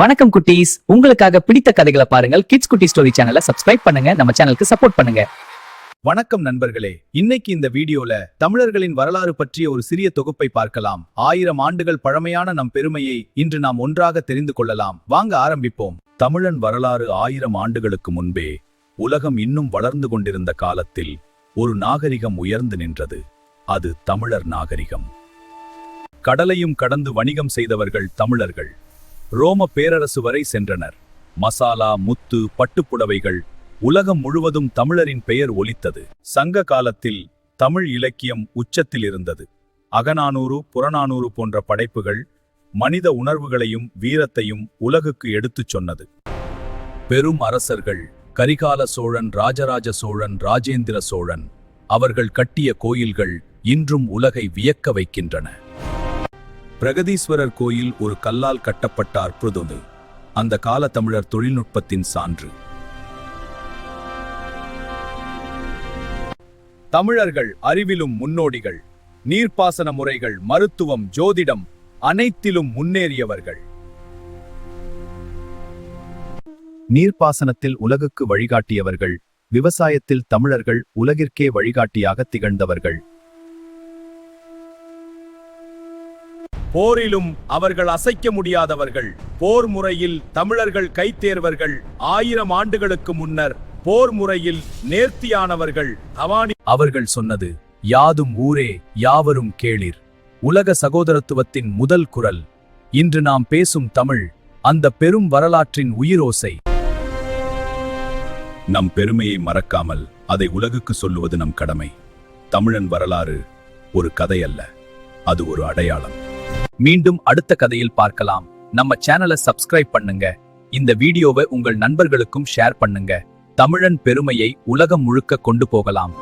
வணக்கம் குட்டீஸ், உங்களுக்காக பிடித்த கதைகளை பாருங்கள். கிட்ஸ் குட்டி ஸ்டோரி சேனலை சப்ஸ்கிரைப் பண்ணுங்க. நம்ம சேனலுக்கு சப்போர்ட் பண்ணுங்க. வணக்கம் நண்பர்களே, இன்னைக்கு இந்த வீடியோல தமிழர்களின் வரலாறு பற்றிய ஒரு சிறிய தொகுப்பை பார்க்கலாம். 1000 ஆண்டுகள் பழமையான நம் பெருமையை இன்று நாம் ஒன்றாக தெரிந்து கொள்ளலாம். வாங்க ஆரம்பிப்போம். தமிழன் வரலாறு 1000 ஆண்டுகளுக்கு முன்பே உலகம் இன்னும் வளர்ந்து கொண்டிருந்த காலத்தில் ஒரு நாகரிகம் உயர்ந்து நின்றது. அது தமிழர் நாகரிகம். கடலையும் கடந்து வணிகம் செய்தவர்கள் தமிழர்கள். ரோம பேரரசு வரை சென்றனர். மசாலா, முத்து, பட்டுப்புடவைகள், உலகம் முழுவதும் தமிழரின் பெயர் ஒலித்தது. சங்க காலத்தில் தமிழ் இலக்கியம் உச்சத்தில் இருந்தது. அகநானூறு, புறநானூறு போன்ற படைப்புகள் மனித உணர்வுகளையும் வீரத்தையும் உலகுக்கு எடுத்துச் சொன்னது. பெரும் அரசர்கள் கரிகால சோழன், ராஜராஜ சோழன், ராஜேந்திர சோழன், அவர்கள் கட்டிய கோயில்கள் இன்றும் உலகை வியக்க வைக்கின்றன. பிரகதீஸ்வரர் கோயில் ஒரு கல்லால் கட்டப்பட்ட அற்புதம். அந்த கால தமிழர் தொழில்நுட்பத்தின் சான்று. தமிழர்கள் அறிவிலும் முன்னோடிகள். நீர்ப்பாசன முறைகள், மருத்துவம், ஜோதிடம் அனைத்திலும் முன்னேறியவர்கள். நீர்ப்பாசனத்தில் உலகுக்கு வழிகாட்டியவர்கள். விவசாயத்தில் தமிழர்கள் உலகிற்கே வழிகாட்டியாக திகழ்ந்தவர்கள். போரிலும் அவர்கள் அசைக்க முடியாதவர்கள். போர் முறையில் தமிழர்கள் கைத்தேர்வர்கள். 1000 ஆண்டுகளுக்கு முன்னர் போர் முறையில் நேர்த்தியானவர்கள். அவர்கள் சொன்னது யாதும் ஊரே யாவரும் கேளிர். உலக சகோதரத்துவத்தின் முதல் குரல். இன்று நாம் பேசும் தமிழ் அந்த பெரும் வரலாற்றின் உயிரோசை. நம் பெருமையை மறக்காமல் அதை உலகுக்கு சொல்லுவது நம் கடமை. தமிழன் வரலாறு ஒரு கதை அல்ல, அது ஒரு அடையாளம். மீண்டும் அடுத்த கதையில் பார்க்கலாம். நம்ம சேனலை சப்ஸ்கிரைப் பண்ணுங்க. இந்த வீடியோவை உங்கள் நண்பர்களுக்கும் ஷேர் பண்ணுங்க. தமிழன் பெருமையை உலகம் முழுக்க கொண்டு போகலாம்.